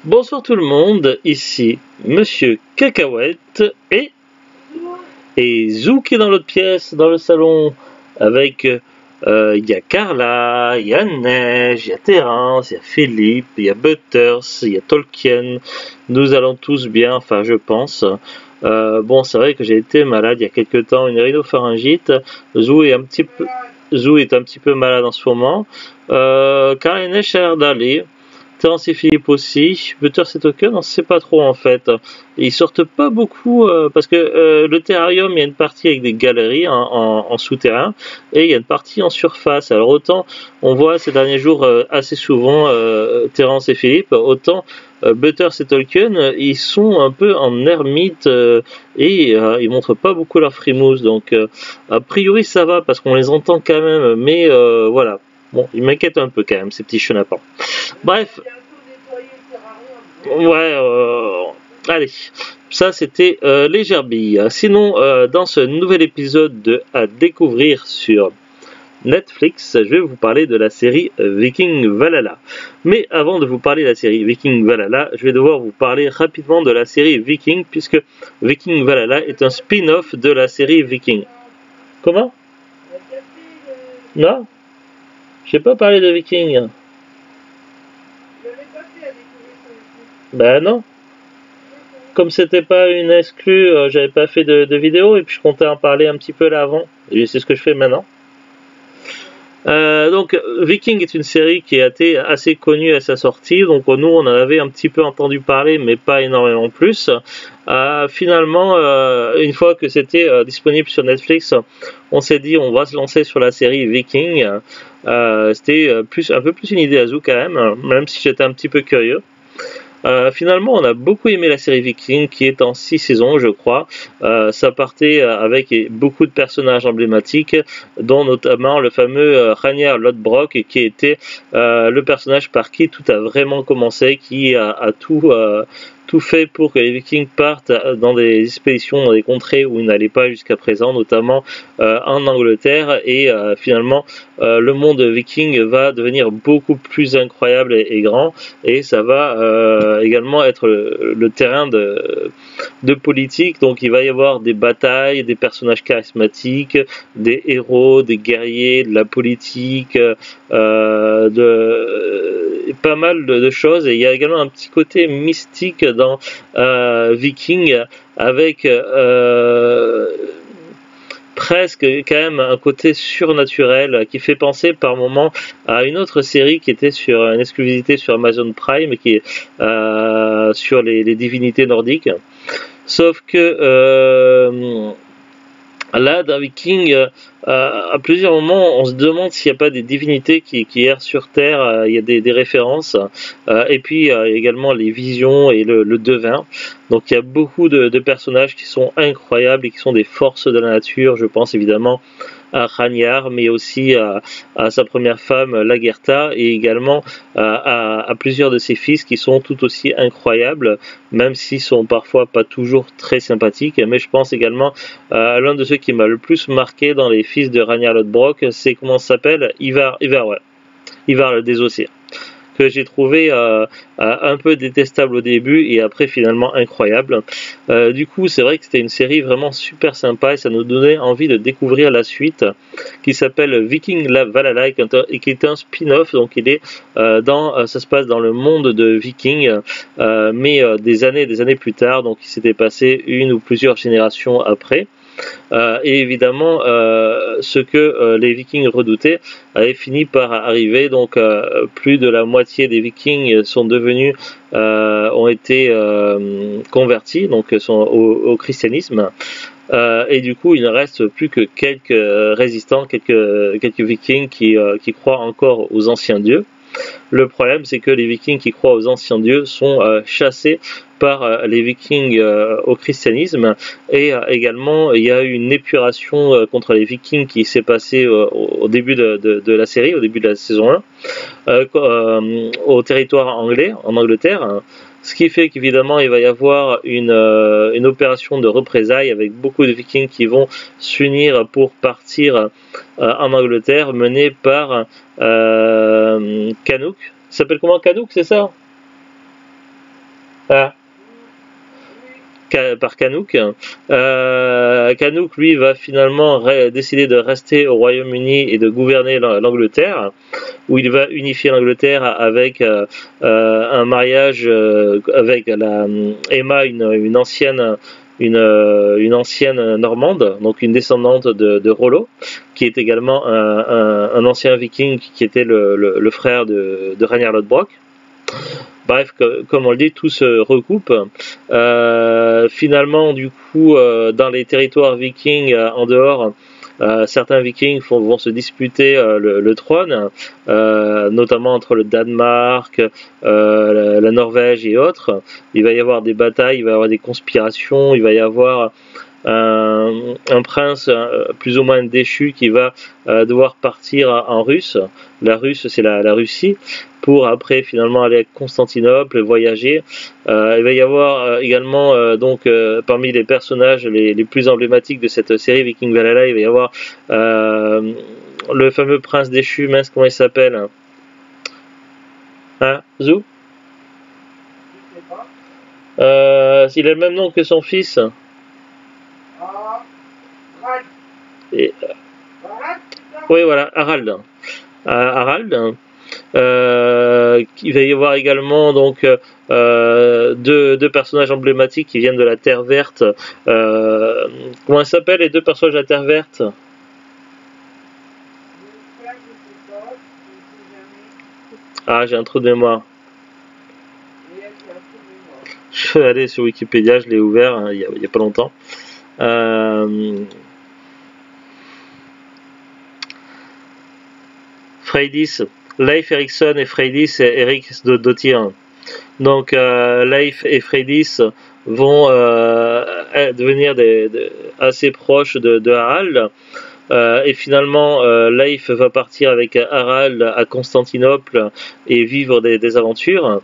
Bonsoir tout le monde, ici Monsieur Cacahuète et Zou qui est dans l'autre pièce, dans le salon, avec il y a Carla, il y a Neige, il y a Terence, il y a Philippe, il y a Butters, il y a Tolkien. Nous allons tous bien, enfin je pense. Bon, c'est vrai que j'ai été malade il y a quelques temps, une rhinopharyngite. Zou est un petit peu malade en ce moment. Carla et Neige, ça a l'air d'aller. Terence et Philippe aussi. Butters et Token, on ne sait pas trop en fait. Ils sortent pas beaucoup parce que le terrarium, il y a une partie avec des galeries en souterrain et il y a une partie en surface. Alors autant on voit ces derniers jours assez souvent Terence et Philippe, autant Butters et Tolkien, ils sont un peu en ermite et ils montrent pas beaucoup leur frimousse. Donc a priori ça va parce qu'on les entend quand même, mais voilà. Bon, ils m'inquiètent un peu quand même ces petits chenapans. Bref, ouais, allez, ça c'était les gerbilles. Sinon, dans ce nouvel épisode à découvrir sur Netflix, je vais vous parler de la série Viking Valhalla. Mais avant de vous parler de la série Viking Valhalla, je vais devoir vous parler rapidement de la série Viking, puisque Viking Valhalla est un spin-off de la série Viking. Comment? Non? J'ai pas parlé de Viking. Ben non. Comme c'était pas une exclue, j'avais pas fait de vidéo et puis je comptais en parler un petit peu là avant. Et c'est ce que je fais maintenant. Donc Viking est une série qui a été assez connue à sa sortie, donc nous on en avait un petit peu entendu parler mais pas énormément plus. Finalement, une fois que c'était disponible sur Netflix, on s'est dit on va se lancer sur la série Viking. C'était un peu plus une idée à Zou quand même si j'étais un petit peu curieux. Finalement, on a beaucoup aimé la série Viking qui est en 6 saisons, je crois. Ça partait avec beaucoup de personnages emblématiques, dont notamment le fameux Ragnar Lodbrok, qui était le personnage par qui tout a vraiment commencé, qui a tout fait pour que les Vikings partent dans des expéditions dans des contrées où ils n'allaient pas jusqu'à présent, notamment en Angleterre, et finalement le monde viking va devenir beaucoup plus incroyable et grand, et ça va également être le terrain de politique. Donc il va y avoir des batailles, des personnages charismatiques, des héros, des guerriers, de la politique, pas mal de choses, et il y a également un petit côté mystique dans Viking avec presque quand même un côté surnaturel qui fait penser par moments à une autre série qui était sur une exclusivité sur Amazon Prime, qui est sur les divinités nordiques, sauf que là, dans Viking, à plusieurs moments, on se demande s'il n'y a pas des divinités qui errent sur Terre. Il y a des références. Et puis, également les visions et le devin. Donc, il y a beaucoup de personnages qui sont incroyables et qui sont des forces de la nature. Je pense évidemment à Ragnar, mais aussi à sa première femme, Lagertha, et également à plusieurs de ses fils qui sont tout aussi incroyables, même s'ils sont parfois pas toujours très sympathiques. Mais je pense également à l'un de ceux qui m'a le plus marqué dans les fils de Ragnar Lodbrok, c'est comment ça s'appelle, Ivar le désossé, que j'ai trouvé un peu détestable au début et après finalement incroyable. Du coup, c'est vrai que c'était une série vraiment super sympa et ça nous donnait envie de découvrir la suite, qui s'appelle Viking Valhalla et qui est un spin-off. Donc il est ça se passe dans le monde de Viking, mais des années plus tard. Donc il s'était passé une ou plusieurs générations après. Et évidemment, ce que les Vikings redoutaient avait fini par arriver. Donc plus de la moitié des Vikings ont été convertis, donc sont au christianisme. Et du coup, il ne reste plus que quelques résistants, quelques Vikings qui croient encore aux anciens dieux. Le problème, c'est que les Vikings qui croient aux anciens dieux sont chassés par les Vikings au christianisme, et également il y a eu une épuration contre les Vikings qui s'est passée au début de la série, au début de la saison 1, au territoire anglais, en Angleterre. Ce qui fait qu'évidemment il va y avoir une opération de représailles avec beaucoup de Vikings qui vont s'unir pour partir en Angleterre, menée par Canuck. Il s'appelle comment, Canuck, c'est ça? Ah, par Canuck. Canuck, lui, va finalement décider de rester au Royaume-Uni et de gouverner l'Angleterre, où il va unifier l'Angleterre avec un mariage avec Emma, une ancienne normande, donc une descendante de Rollo, qui est également un ancien viking qui était le frère de Ragnar Lodbrok. Bref, comme on le dit, tout se recoupe. Finalement, du coup, dans les territoires vikings en dehors, certains vikings vont se disputer le trône, notamment entre le Danemark, la Norvège et autres. Il va y avoir des batailles, il va y avoir des conspirations, il va y avoir un prince plus ou moins déchu qui va devoir partir en Russe. La Russe, c'est la Russie, pour après finalement aller à Constantinople, voyager. Il va y avoir également donc parmi les personnages les plus emblématiques de cette série Viking Valhalla, il va y avoir le fameux prince déchu, mince, comment il s'appelle, hein, Zou. Il a le même nom que son fils. Et, oui, voilà, Harald. Harald. Il va y avoir également donc deux personnages emblématiques qui viennent de la Terre Verte. Comment s'appellent les deux personnages de la Terre Verte? Ah, j'ai un trou de mémoire. Je vais aller sur Wikipédia, je l'ai ouvert hein, il y a pas longtemps. Freydis, Leif Erikson et Freydis et Erik Dottir. Donc Leif et Freydis vont devenir assez proches de Harald. Et finalement, Leif va partir avec Harald à Constantinople et vivre des aventures.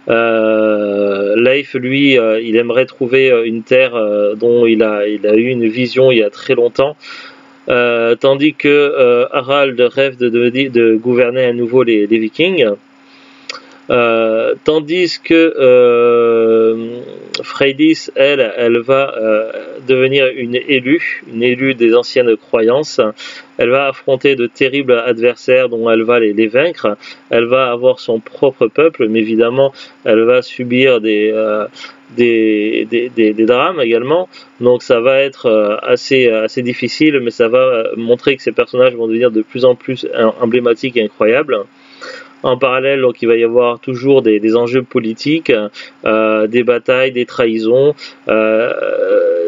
Leif, lui, il aimerait trouver une terre dont il a eu une vision il y a très longtemps. Tandis que Harald rêve de gouverner à nouveau les Vikings. Tandis que Freydis, elle va devenir une élue des anciennes croyances. Elle va affronter de terribles adversaires dont elle va les vaincre. Elle va avoir son propre peuple, mais évidemment, elle va subir des drames également. Donc ça va être assez difficile, mais ça va montrer que ces personnages vont devenir de plus en plus emblématiques et incroyables. En parallèle, donc, il va y avoir toujours des enjeux politiques, des batailles, des trahisons.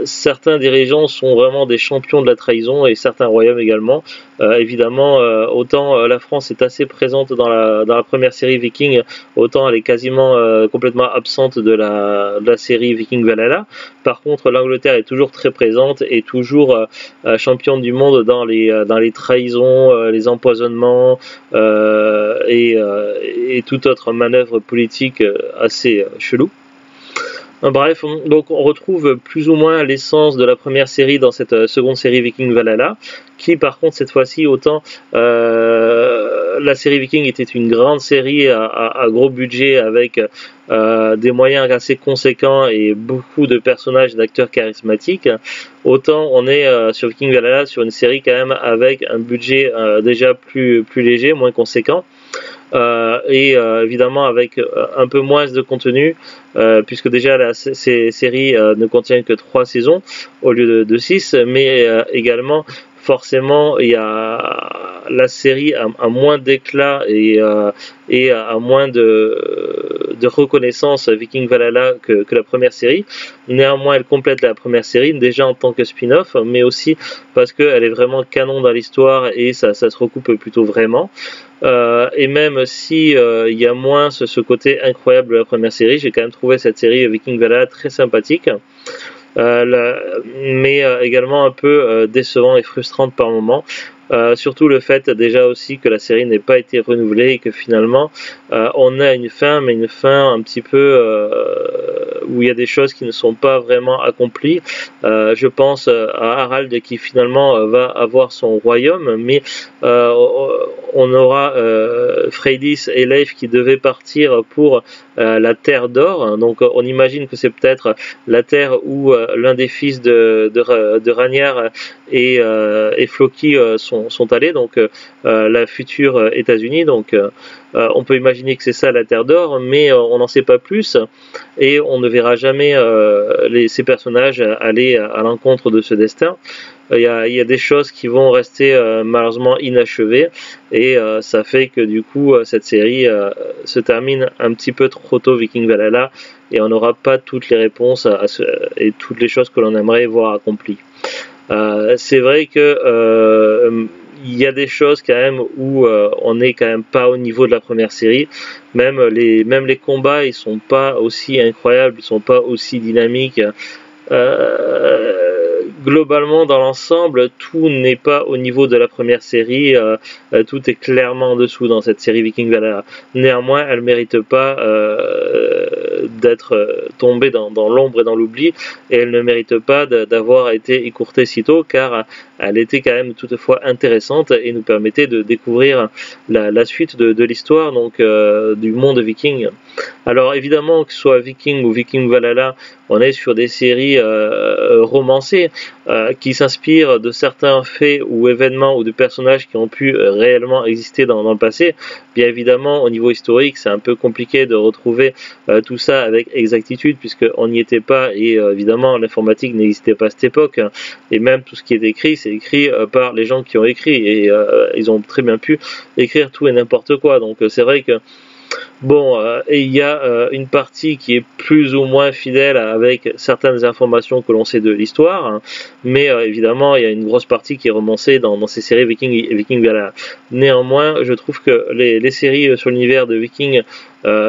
Certains dirigeants sont vraiment des champions de la trahison et certains royaumes également. Évidemment, autant la France est assez présente dans la première série Viking, autant elle est quasiment complètement absente de la série Viking Valhalla. Par contre, l'Angleterre est toujours très présente et toujours championne du monde dans les trahisons, les empoisonnements et toute autre manœuvre politique assez chelou. Bref, donc on retrouve plus ou moins l'essence de la première série dans cette seconde série Viking Valhalla, qui par contre cette fois-ci, autant la série Viking était une grande série à gros budget avec des moyens assez conséquents et beaucoup de personnages d'acteurs charismatiques, autant on est sur Viking Valhalla sur une série quand même avec un budget déjà plus léger, moins conséquent. Et évidemment avec un peu moins de contenu puisque déjà ces séries ne contiennent que 3 saisons au lieu de 6, mais également forcément la série a moins d'éclat et a moins de reconnaissance Viking Valhalla que la première série. Néanmoins, elle complète la première série déjà en tant que spin-off, mais aussi parce qu'elle est vraiment canon dans l'histoire et ça se recoupe plutôt vraiment. Et même si il y a moins ce côté incroyable de la première série, j'ai quand même trouvé cette série Viking Valhalla très sympathique, mais également un peu décevant et frustrante par moments. Surtout le fait déjà aussi que la série n'ait pas été renouvelée et que finalement on a une fin, mais une fin un petit peu où il y a des choses qui ne sont pas vraiment accomplies. Je pense à Harald qui finalement va avoir son royaume, mais on aura Freydis et Leif qui devaient partir pour la Terre d'Or. Donc on imagine que c'est peut-être la terre où l'un des fils de Ragnar et Floki sont allés, donc la future États-Unis. Donc on peut imaginer que c'est ça la Terre d'Or, mais on n'en sait pas plus et on ne verra jamais ces personnages aller à l'encontre de ce destin. Il y a des choses qui vont rester malheureusement inachevées et ça fait que du coup cette série se termine un petit peu trop tôt, Viking Valhalla, et on n'aura pas toutes les réponses et toutes les choses que l'on aimerait voir accomplies. C'est vrai que il y a des choses quand même où on n'est quand même pas au niveau de la première série. Même les combats, ils sont pas aussi incroyables, ils sont pas aussi dynamiques. Globalement, dans l'ensemble, tout n'est pas au niveau de la première série. Tout est clairement en dessous dans cette série Viking Valhalla. Néanmoins, elle ne mérite pas d'être tombée dans l'ombre et dans l'oubli, et elle ne mérite pas d'avoir été écourtée si tôt, car elle était quand même toutefois intéressante et nous permettait de découvrir la suite de l'histoire, donc du monde viking. Alors évidemment, que ce soit Viking ou Viking Valhalla, on est sur des séries romancées qui s'inspirent de certains faits ou événements ou de personnages qui ont pu réellement exister dans le passé. Bien évidemment, au niveau historique, c'est un peu compliqué de retrouver tout ça avec exactitude, puisqu'on n'y était pas, et évidemment l'informatique n'existait pas à cette époque, et même tout ce qui est écrit, c'est écrit par les gens qui ont écrit, et ils ont très bien pu écrire tout et n'importe quoi. Donc c'est vrai que bon, et il y a une partie qui est plus ou moins fidèle avec certaines informations que l'on sait de l'histoire, hein, mais évidemment il y a une grosse partie qui est romancée dans ces séries Viking Valhalla. Néanmoins, je trouve que les séries sur l'univers de Viking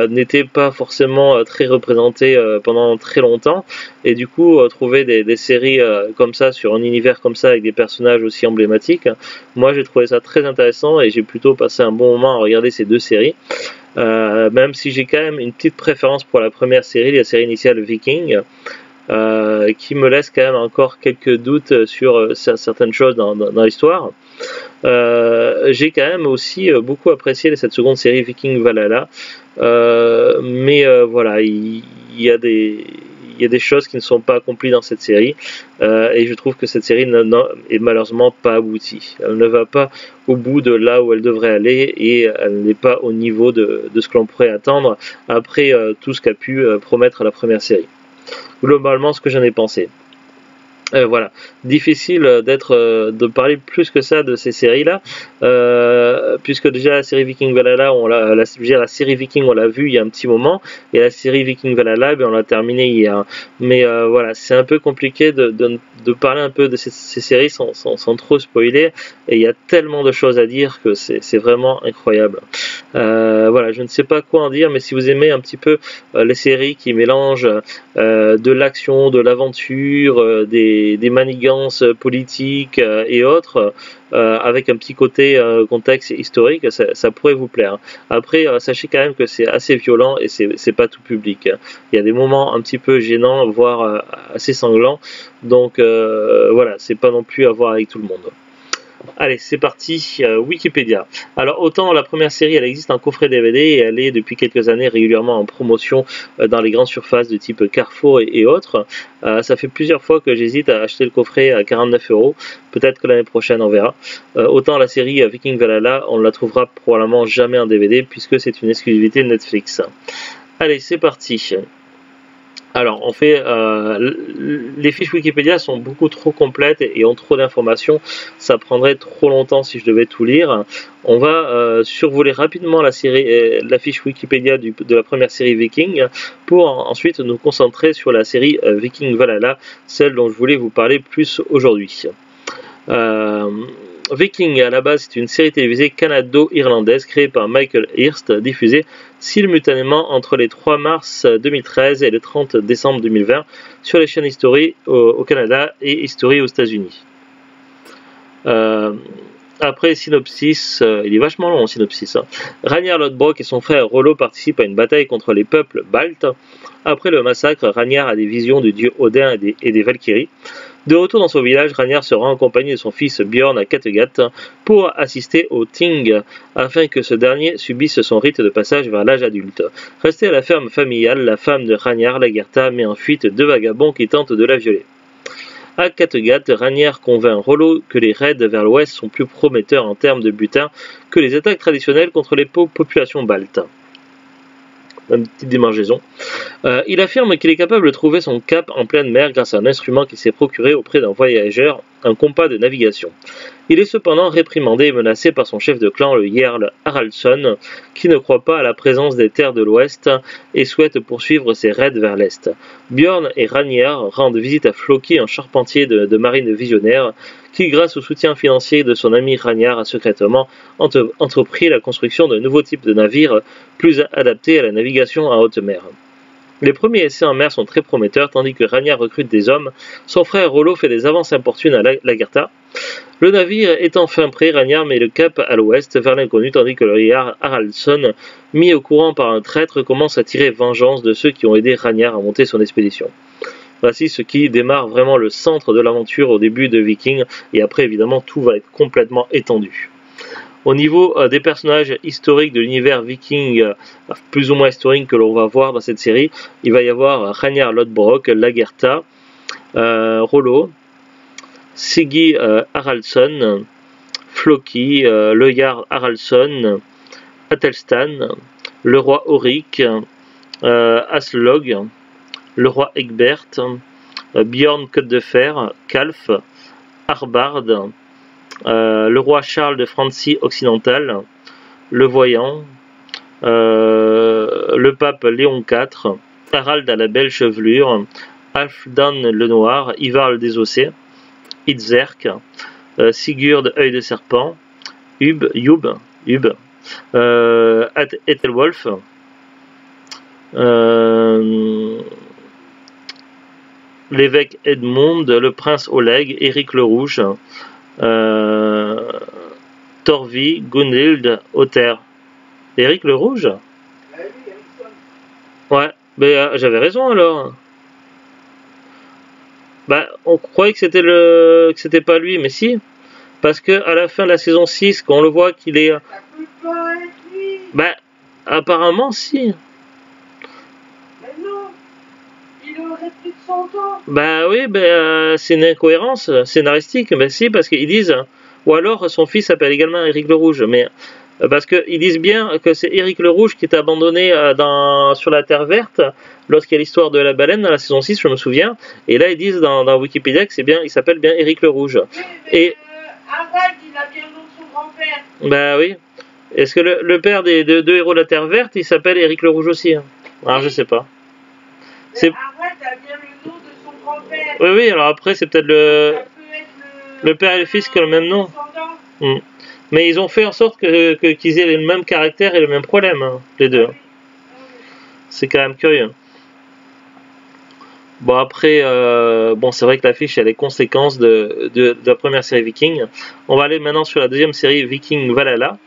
n'étaient pas forcément très représentées pendant très longtemps, et du coup trouver des séries comme ça sur un univers comme ça avec des personnages aussi emblématiques, moi j'ai trouvé ça très intéressant et j'ai plutôt passé un bon moment à regarder ces deux séries. Même si j'ai quand même une petite préférence pour la première série, la série initiale Viking, qui me laisse quand même encore quelques doutes sur certaines choses dans l'histoire. J'ai quand même aussi beaucoup apprécié cette seconde série Viking Valhalla, mais voilà, il y a des choses qui ne sont pas accomplies dans cette série, et je trouve que cette série est malheureusement pas aboutie. Elle ne va pas au bout de là où elle devrait aller, et elle n'est pas au niveau de ce que l'on pourrait attendre après tout ce qu'a pu promettre la première série. Globalement, ce que j'en ai pensé. Voilà, difficile de parler plus que ça de ces séries-là, puisque déjà la série Viking Valhalla, la série Viking, on l'a vue il y a un petit moment, et la série Viking Valhalla, on l'a terminée hier. Mais voilà, c'est un peu compliqué de parler un peu de ces séries sans trop spoiler, et il y a tellement de choses à dire que c'est vraiment incroyable. Voilà, je ne sais pas quoi en dire, mais si vous aimez un petit peu les séries qui mélangent de l'action, de l'aventure, des manigances politiques et autres, avec un petit côté contexte historique, ça pourrait vous plaire. Après, sachez quand même que c'est assez violent et c'est pas tout public. Il y a des moments un petit peu gênants, voire assez sanglants, donc voilà, c'est pas non plus à voir avec tout le monde. Allez, c'est parti, Wikipédia. Alors, autant la première série, elle existe en coffret DVD et elle est depuis quelques années régulièrement en promotion dans les grandes surfaces de type Carrefour et autres. Ça fait plusieurs fois que j'hésite à acheter le coffret à 49€. Peut-être que l'année prochaine, on verra. Autant la série Viking Valhalla, on ne la trouvera probablement jamais en DVD puisque c'est une exclusivité de Netflix. Allez, c'est parti. Alors, on fait les fiches Wikipédia sont beaucoup trop complètes et ont trop d'informations. Ça prendrait trop longtemps si je devais tout lire. On va survoler rapidement la fiche Wikipédia de la première série Viking pour ensuite nous concentrer sur la série Viking Valhalla, celle dont je voulais vous parler plus aujourd'hui. Viking, à la base, c'est une série télévisée canado-irlandaise créée par Michael Hirst, diffusée simultanément entre les 3 mars 2013 et le 30 décembre 2020 sur les chaînes History au Canada et History aux États-Unis. Après synopsis, il est vachement long, synopsis. Hein. Ragnar Lodbrok et son frère Rollo participent à une bataille contre les peuples baltes. Après le massacre, Ragnar a des visions du dieu Odin et des Valkyries. De retour dans son village, Ragnar se rend en compagnie de son fils Bjorn à Kattegat pour assister au Ting, afin que ce dernier subisse son rite de passage vers l'âge adulte. Restée à la ferme familiale, la femme de Ragnar, Lagertha, met en fuite 2 vagabonds qui tentent de la violer. À Kattegat, Ragnar convainc Rollo que les raids vers l'ouest sont plus prometteurs en termes de butin que les attaques traditionnelles contre les populations baltes. Une petite démangeaison. Il affirme qu'il est capable de trouver son cap en pleine mer grâce à un instrument qu'il s'est procuré auprès d'un voyageur, un compas de navigation. Il est cependant réprimandé et menacé par son chef de clan, le Jarl Haraldsson, qui ne croit pas à la présence des terres de l'Ouest et souhaite poursuivre ses raids vers l'Est. Bjorn et Ragnar rendent visite à Floki, un charpentier de marine visionnaire, qui, grâce au soutien financier de son ami Ragnar, a secrètement entrepris la construction d'un nouveau type de navire plus adapté à la navigation en haute mer. Les premiers essais en mer sont très prometteurs, tandis que Ragnar recrute des hommes. Son frère Rollo fait des avances importunes à Lagertha. Le navire est enfin prêt, Ragnar met le cap à l'ouest, vers l'inconnu, tandis que le Jarl Haraldsson, mis au courant par un traître, commence à tirer vengeance de ceux qui ont aidé Ragnar à monter son expédition. Voici ce qui démarre vraiment le centre de l'aventure au début de Viking, et après évidemment tout va être complètement étendu. Au niveau des personnages historiques de l'univers viking, plus ou moins historique que l'on va voir dans cette série, il va y avoir Ragnar Lodbrok, Lagertha, Rollo, Siggy Haraldsson, Floki, le Jarl Haraldsson, Athelstan, le roi Auric, Aslog, le roi Egbert, Bjorn Côte de Fer, Kalf, Harbard, le roi Charles de Francie occidental, le voyant, le pape Léon IV, Harald à la belle chevelure, Halfdan le noir, Ivar le désossé, Itzerk, Sigurd œil de serpent, Hub, Ethelwolf, l'évêque Edmond, le prince Oleg, Éric le Rouge, Torvi, Gunhild, Other. Éric le Rouge? Ouais, mais j'avais raison alors. Bah, on croyait que c'était pas lui, mais si. Parce que à la fin de la saison 6, quand on le voit qu'il est. Bah, apparemment si. Bah oui, c'est une incohérence scénaristique, mais si, parce qu'ils disent, ou alors son fils s'appelle également Éric le Rouge, mais parce qu'ils disent bien que c'est Éric le Rouge qui est abandonné sur la Terre Verte, lorsqu'il y a l'histoire de la baleine dans la saison 6, je me souviens, et là ils disent dans Wikipédia que il s'appelle bien Éric le Rouge. Oui, mais et Harald, il a bien le nom de son grand-père. Bah oui. Est-ce que le père des deux héros de la Terre Verte, il s'appelle Éric le Rouge aussi hein? Alors je sais pas. Harald a bien le nom de son grand-père. Oui, alors après c'est peut-être le père et le fils qui ont le même nom. Mais ils ont fait en sorte qu'ils aient le même caractère et le même problème, hein, les deux. C'est quand même curieux. Bon après, c'est vrai que l'affiche a les conséquences de la première série Viking. On va aller maintenant sur la deuxième série Viking Valhalla.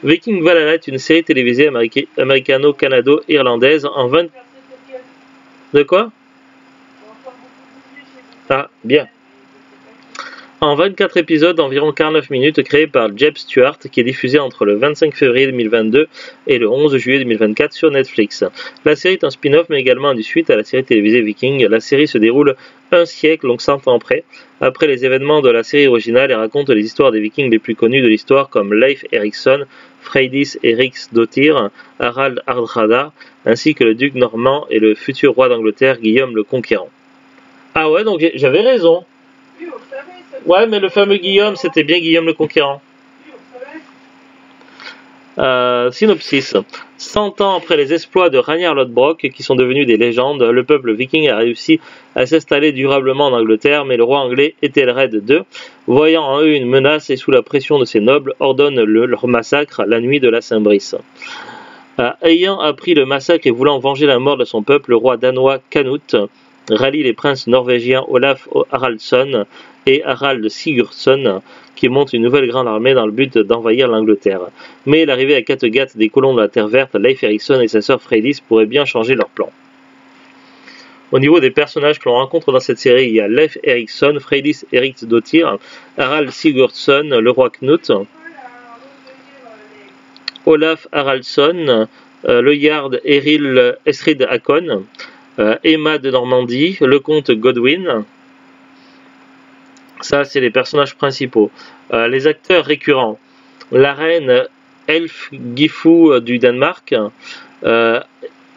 Viking Valhalla est une série télévisée américano-canado-irlandaise en 20... De quoi? Ah, bien. En 24 épisodes d'environ 49 minutes créés par Jeb Stuart qui est diffusé entre le 25 février 2022 et le 11 juillet 2024 sur Netflix. La série est un spin-off mais également une suite à la série télévisée Viking. La série se déroule un siècle, donc 100 ans après les événements de la série originale et raconte les histoires des Vikings les plus connus de l'histoire comme Leif Erikson, Freydis Eriksdottir, Harald Hardrada, ainsi que le duc normand et le futur roi d'Angleterre Guillaume le Conquérant. Ah ouais, donc j'avais raison. Ouais, mais le fameux Guillaume, c'était bien Guillaume le Conquérant. Synopsis. 100 ans après les exploits de Ragnar Lodbrok, qui sont devenus des légendes, le peuple viking a réussi à s'installer durablement en Angleterre, mais le roi anglais Ethelred II, voyant en eux une menace et sous la pression de ses nobles, ordonne leur massacre la nuit de la Saint-Brice. Ayant appris le massacre et voulant venger la mort de son peuple, le roi danois Canute rallie les princes norvégiens Olaf Haraldsson et Harald Sigurdsson, qui monte une nouvelle grande armée dans le but d'envahir l'Angleterre. Mais l'arrivée à Kattegat des colons de la Terre Verte, Leif Erikson et sa sœur Freydis, pourraient bien changer leur plan. Au niveau des personnages que l'on rencontre dans cette série, il y a Leif Erikson, Freydis Eriksdottir, Harald Sigurdsson, le roi Knut, Olaf Haraldsson, le Jarl Estrid Hakon, Emma de Normandie, le comte Godwin. Ça, c'est les personnages principaux. Les acteurs récurrents, la reine Elfgifu du Danemark,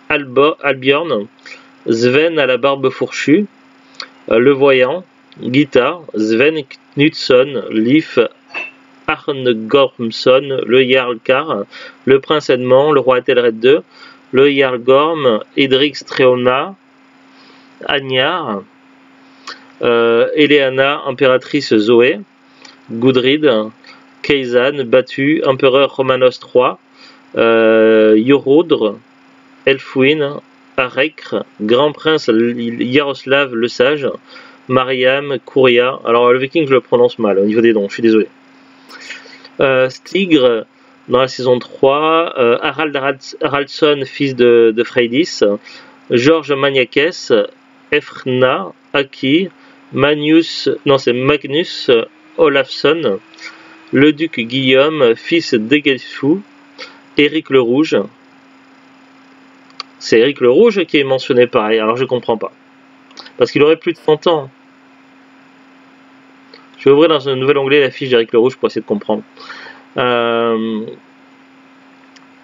Albiorn, Sven à la barbe fourchue, le voyant, Gita, Sven Knutsson, Leif Arngormsson, le Jarl Kar, le prince Edmond, le roi Ethelred II, le Jarl Gorm, Edric Streona, Agnar, Eleana, impératrice Zoé, Gudrid, Kaysan, battu, empereur Romanos III, Yorodr, Elfwin, Arekr, grand prince Yaroslav le Sage, Mariam, Kouria. Alors le viking je le prononce mal au niveau des noms, je suis désolé. Stigr dans la saison 3, Harald Haraldsson, fils de Freydis, Georges Maniakes, Efrna, Aki, Magnus Olafsson, le duc Guillaume, fils d'Egelfou, Éric le Rouge. C'est Éric le Rouge qui est mentionné pareil, alors je comprends pas. Parce qu'il aurait plus de 100 ans. Je vais ouvrir dans un nouvel onglet la fiche d'Éric le Rouge pour essayer de comprendre.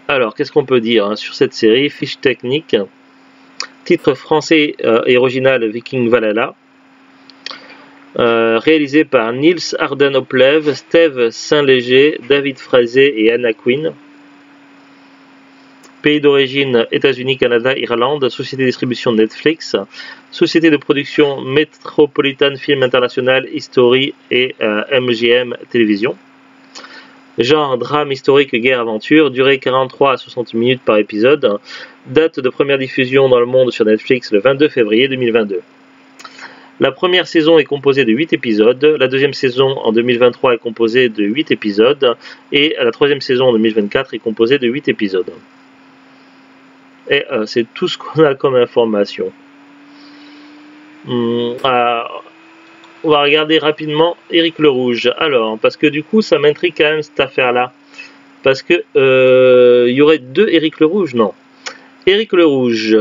Alors, qu'est-ce qu'on peut dire sur cette série? Fiche technique. Titre français et original Viking Valhalla. Réalisé par Nils Arden Oplev, Steve Saint-Léger, David Frazé et Anna Quinn. Pays d'origine États-Unis, Canada, Irlande. Société de distribution Netflix. Société de production Metropolitan Film International, History et MGM Télévision. Genre drame historique, guerre, aventure. Durée 43 à 60 minutes par épisode. Date de première diffusion dans le monde sur Netflix le 22 février 2022. La première saison est composée de 8 épisodes, la deuxième saison en 2023 est composée de 8 épisodes, et la troisième saison en 2024 est composée de 8 épisodes. Et c'est tout ce qu'on a comme information. On va regarder rapidement Éric le Rouge. Alors, parce que du coup, ça m'intrigue quand même cette affaire-là. Parce que il y aurait deux Éric le Rouge, non. Éric le Rouge,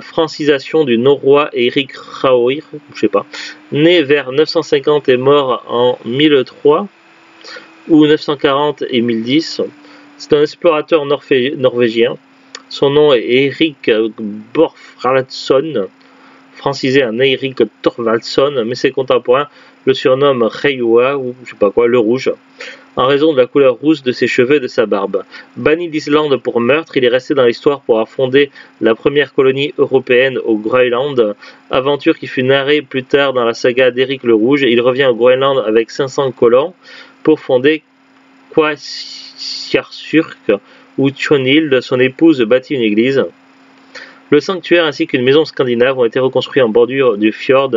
francisation du norrois Éric Raoir, je sais pas, né vers 950 et mort en 1003 ou 940 et 1010. C'est un explorateur norvégien. Son nom est Erik Borfradsson, francisé en Eirik Thorvaldsson, mais ses contemporains le surnomment Reiwa ou je sais pas quoi, le Rouge, en raison de la couleur rousse de ses cheveux et de sa barbe. Banni d'Islande pour meurtre, il est resté dans l'histoire pour avoir fondé la première colonie européenne au Groenland, aventure qui fut narrée plus tard dans la saga d'Éric le Rouge. Il revient au Groenland avec 500 colons pour fonder Quasiarsurk, où Tjonhild, son épouse, bâtit une église. Le sanctuaire ainsi qu'une maison scandinave ont été reconstruits en bordure du fjord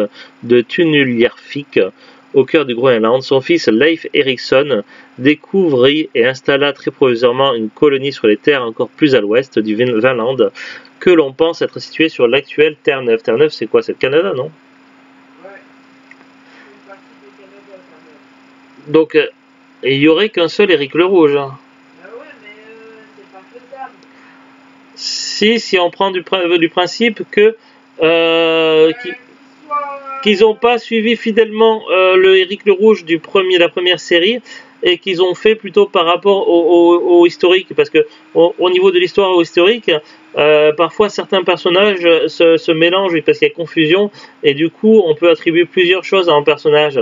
de Tunuljarvik, au cœur du Groenland. Son fils Leif Erikson découvrit et installa très provisoirement une colonie sur les terres encore plus à l'ouest du Vinland, que l'on pense être située sur l'actuelle Terre-Neuve. Terre-Neuve, c'est quoi? C'est le Canada, non? Ouais. C'est une partie du Canada, Terre-Neuve. Donc, il n'y aurait qu'un seul Éric le Rouge. Ah ouais, mais c'est pas faisable. Si on prend du principe que qu'ils n'ont pas suivi fidèlement le Éric le Rouge la première série, et qu'ils ont fait plutôt par rapport au historique, parce que au niveau de l'histoire au historique, parfois certains personnages se mélangent parce qu'il y a confusion, et du coup on peut attribuer plusieurs choses à un personnage.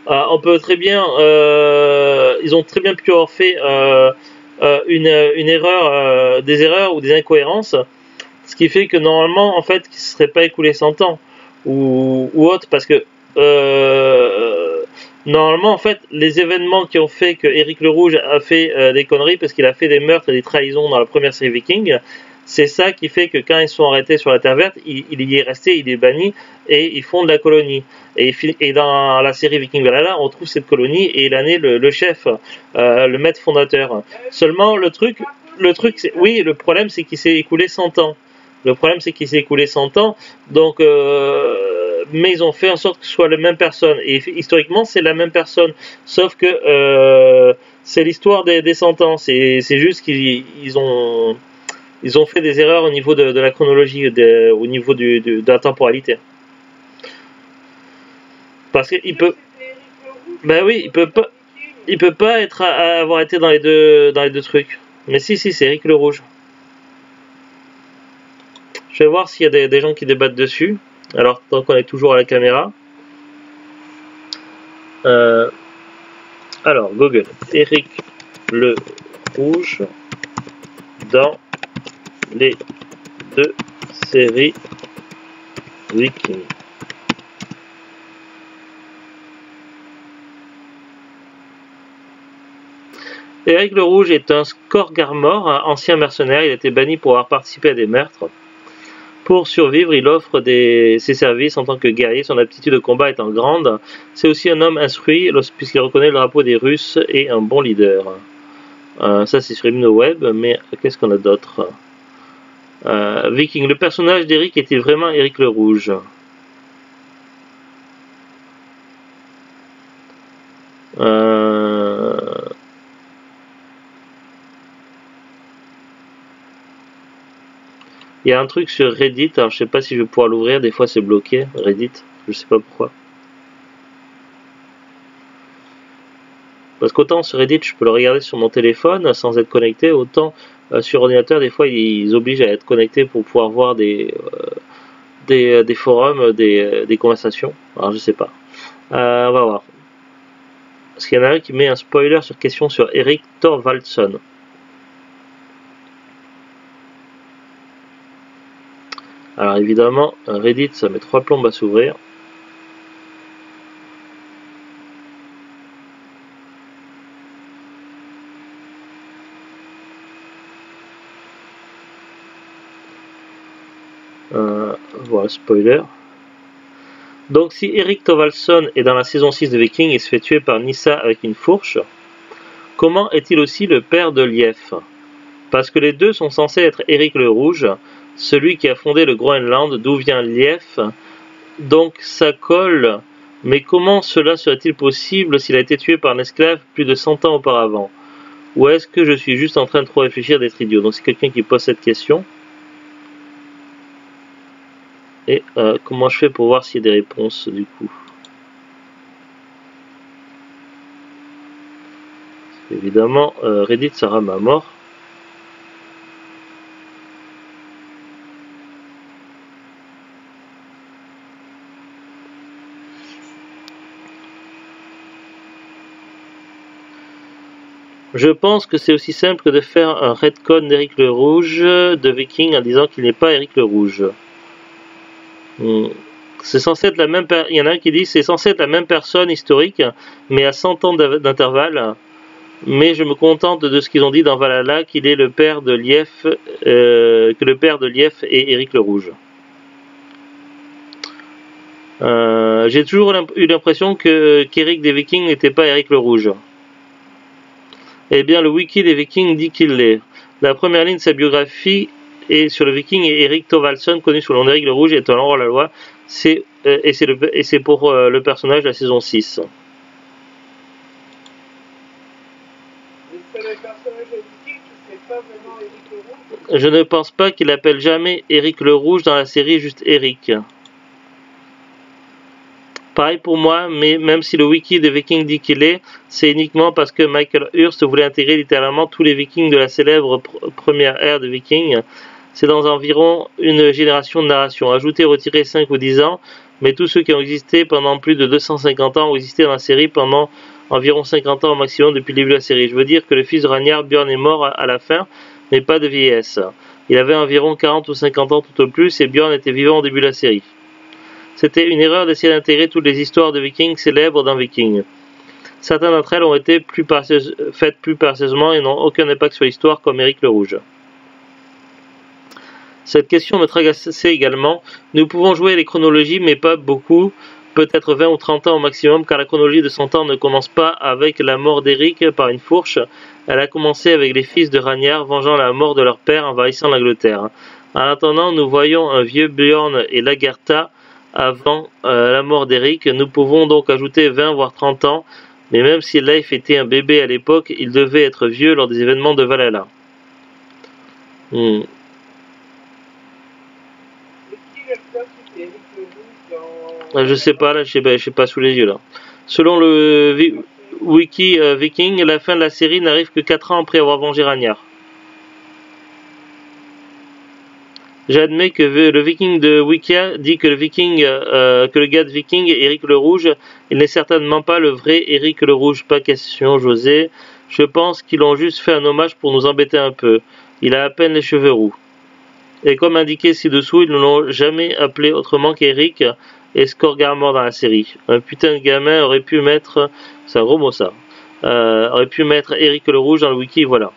On peut très bien, ils ont très bien pu avoir fait une erreur, des erreurs ou des incohérences, ce qui fait que normalement en fait, qu'il ne se serait pas écoulé 100 ans ou autre, parce que normalement en fait les événements qui ont fait que Éric le Rouge a fait des conneries, parce qu'il a fait des meurtres et des trahisons dans la première série Viking, C'est ça qui fait que quand ils sont arrêtés sur la Terre verte, il y est resté, il est banni et ils fondent la colonie. Et dans la série Viking Valhalla, on trouve cette colonie et il en est le chef, le maître fondateur. Seulement le truc, oui, le problème c'est qu'il s'est écoulé 100 ans. Le problème c'est qu'il s'est écoulé 100 ans, donc mais ils ont fait en sorte que ce soit la même personne. Et historiquement c'est la même personne, sauf que c'est l'histoire des 100 ans. C'est juste qu'ils ont fait des erreurs au niveau de la chronologie, au niveau de la temporalité. Parce qu'il peut, ben oui, il peut pas avoir été dans les deux trucs. Mais si, c'est Eric le Rouge. Je vais voir s'il y a des gens qui débattent dessus. Alors, tant qu'on est toujours à la caméra. Alors, Google. Eric le Rouge dans les deux séries Vikings. Eric le Rouge est un Skorgarmor, un ancien mercenaire. Il a été banni pour avoir participé à des meurtres. Pour survivre, il offre ses services en tant que guerrier. Son aptitude de combat étant grande, c'est aussi un homme instruit puisqu'il reconnaît le drapeau des Russes et un bon leader. Ça c'est sur ImnoWeb, mais qu'est-ce qu'on a d'autre? Viking. Le personnage d'Eric est-il vraiment Eric le Rouge? Il y a un truc sur Reddit, alors je sais pas si je vais pouvoir l'ouvrir, des fois c'est bloqué, Reddit, je sais pas pourquoi. Parce qu'autant sur Reddit je peux le regarder sur mon téléphone sans être connecté, autant sur ordinateur des fois ils obligent à être connecté pour pouvoir voir des forums, des conversations, alors je sais pas. On va voir. Parce qu'il y en a un qui met un spoiler sur question sur Erik Thorvaldsson. Alors évidemment, Reddit, ça met 3 plombes à s'ouvrir. Voilà, spoiler. Donc si Erik Thorvaldsson est dans la saison 6 de Viking et se fait tuer par Nissa avec une fourche, comment est-il aussi le père de Lief? Parce que les deux sont censés être Eric le Rouge, celui qui a fondé le Groenland, d'où vient Lief, donc ça colle, mais comment cela serait-il possible s'il a été tué par un esclave plus de 100 ans auparavant? Ou est-ce que je suis juste en train de trop réfléchir, d'être idiot? Donc c'est quelqu'un qui pose cette question. Et comment je fais pour voir s'il y a des réponses du coup? Évidemment, Reddit ça rame à mort. Je pense que c'est aussi simple que de faire un retcon d'Eric le Rouge de Viking en disant qu'il n'est pas Eric le Rouge. C'est censé être la même il y en a un qui dit c'est censé être la même personne historique, mais à 100 ans d'intervalle. Mais je me contente de ce qu'ils ont dit dans Valhalla, qu'il est le père de Lief, que le père de Lief est Eric le Rouge. J'ai toujours eu l'impression qu'Eric des Vikings n'était pas Eric le Rouge. Eh bien, le wiki des Vikings dit qu'il l'est. La première ligne de sa biographie est sur le Viking et Erik Thorvaldsson, connu sous le nom d'Eric le Rouge, est un hors-la-loi. C'est pour le personnage de la saison 6. Je ne pense pas qu'il appelle jamais Eric le Rouge dans la série, juste Eric. Pareil pour moi, mais même si le wiki des Vikings dit qu'il est, c'est uniquement parce que Michael Hurst voulait intégrer littéralement tous les Vikings de la célèbre première ère de Vikings. C'est dans environ une génération de narration. Ajouter, retirer 5 ou 10 ans, mais tous ceux qui ont existé pendant plus de 250 ans ont existé dans la série pendant environ 50 ans au maximum depuis le début de la série. Je veux dire que le fils de Ragnar, Björn, est mort à la fin, mais pas de vieillesse. Il avait environ 40 ou 50 ans tout au plus et Björn était vivant au début de la série. C'était une erreur d'essayer d'intégrer toutes les histoires de Vikings célèbres dans Vikings. Certaines d'entre elles ont été faites plus précieusement et n'ont aucun impact sur l'histoire comme Eric le Rouge. Cette question me tracassait également. Nous pouvons jouer les chronologies, mais pas beaucoup, peut-être 20 ou 30 ans au maximum, car la chronologie de 100 ans ne commence pas avec la mort d'Eric par une fourche. Elle a commencé avec les fils de Ragnar vengeant la mort de leur père envahissant l'Angleterre. En attendant, nous voyons un vieux Bjorn et Lagertha avant la mort d'Eric. Nous pouvons donc ajouter 20 voire 30 ans, mais même si Leif était un bébé à l'époque, il devait être vieux lors des événements de Valhalla. Je sais pas, là, je sais pas sous les yeux là. Selon le wiki Viking, la fin de la série n'arrive que 4 ans après avoir vengé Ragnar. J'admets que le Viking de Wikia dit que le gars de Viking est Éric le Rouge. Il n'est certainement pas le vrai Éric le Rouge. Pas question, José. Je pense qu'ils ont juste fait un hommage pour nous embêter un peu. Il a à peine les cheveux roux. Et comme indiqué ci-dessous, ils ne l'ont jamais appelé autrement qu'Eric et Skorgarmor dans la série. Un putain de gamin aurait pu mettre... C'est un gros mot ça. Aurait pu mettre Éric le Rouge dans le wiki, voilà.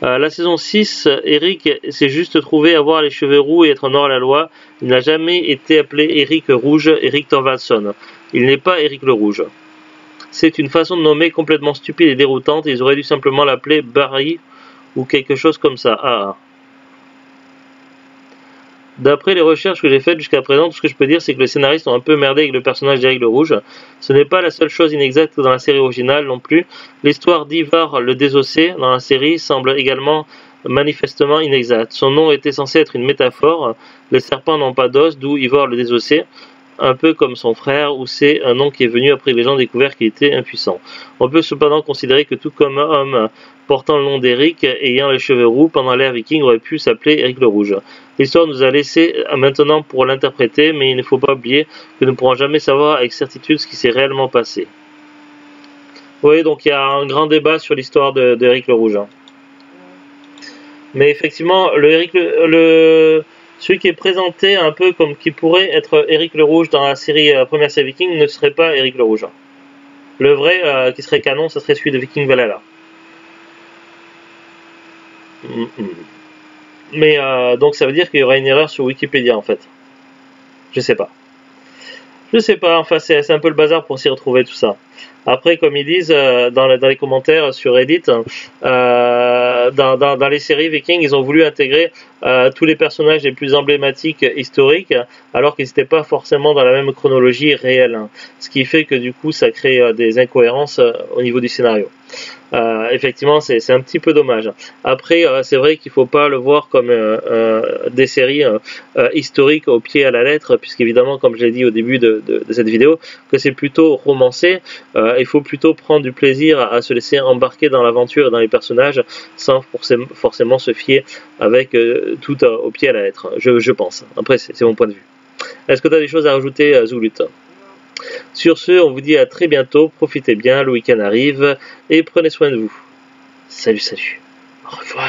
La saison 6, Eric s'est juste trouvé avoir les cheveux roux et être noir à la loi. Il n'a jamais été appelé Eric Rouge, Eric Thorvaldson. Il n'est pas Eric le Rouge. C'est une façon de nommer complètement stupide et déroutante. Ils auraient dû simplement l'appeler Barry ou quelque chose comme ça. Ah. D'après les recherches que j'ai faites jusqu'à présent, tout ce que je peux dire, c'est que les scénaristes ont un peu merdé avec le personnage d'Eric le Rouge. Ce n'est pas la seule chose inexacte dans la série originale non plus. L'histoire d'Ivar le Désossé dans la série semble également manifestement inexacte. Son nom était censé être une métaphore. Les serpents n'ont pas d'os, d'où Ivar le Désossé, un peu comme son frère, ou c'est un nom qui est venu après que les gens découverent qu'il était impuissant. On peut cependant considérer que tout comme un homme portant le nom d'Eric et ayant les cheveux roux pendant l'ère viking aurait pu s'appeler Éric le Rouge. L'histoire nous a laissé maintenant pour l'interpréter, mais il ne faut pas oublier que nous ne pourrons jamais savoir avec certitude ce qui s'est réellement passé. Oui, donc il y a un grand débat sur l'histoire d'Éric le Rouge. Mais effectivement, celui qui est présenté un peu comme qui pourrait être Éric le Rouge dans la série première série Viking ne serait pas Éric le Rouge. Le vrai qui serait canon, ce serait celui de Viking Valhalla. Mais donc ça veut dire qu'il y aura une erreur sur Wikipédia en fait. Je sais pas. Enfin c'est un peu le bazar pour s'y retrouver tout ça. Après, comme ils disent dans les commentaires sur Reddit, dans les séries Vikings, ils ont voulu intégrer tous les personnages les plus emblématiques historiques, alors qu'ils n'étaient pas forcément dans la même chronologie réelle. Ce qui fait que du coup, ça crée des incohérences au niveau du scénario. Effectivement, c'est un petit peu dommage. Après, c'est vrai qu'il ne faut pas le voir comme des séries historiques au pied à la lettre, puisqu'évidemment, comme je l'ai dit au début de cette vidéo, que c'est plutôt romancé. Il faut plutôt prendre du plaisir à se laisser embarquer dans l'aventure et dans les personnages, sans forcément se fier avec tout au pied à la lettre, je pense. Après, c'est mon point de vue. Est-ce que tu as des choses à rajouter, Zulut ? Sur ce, on vous dit à très bientôt, profitez bien, le week-end arrive, et prenez soin de vous. Salut. Au revoir.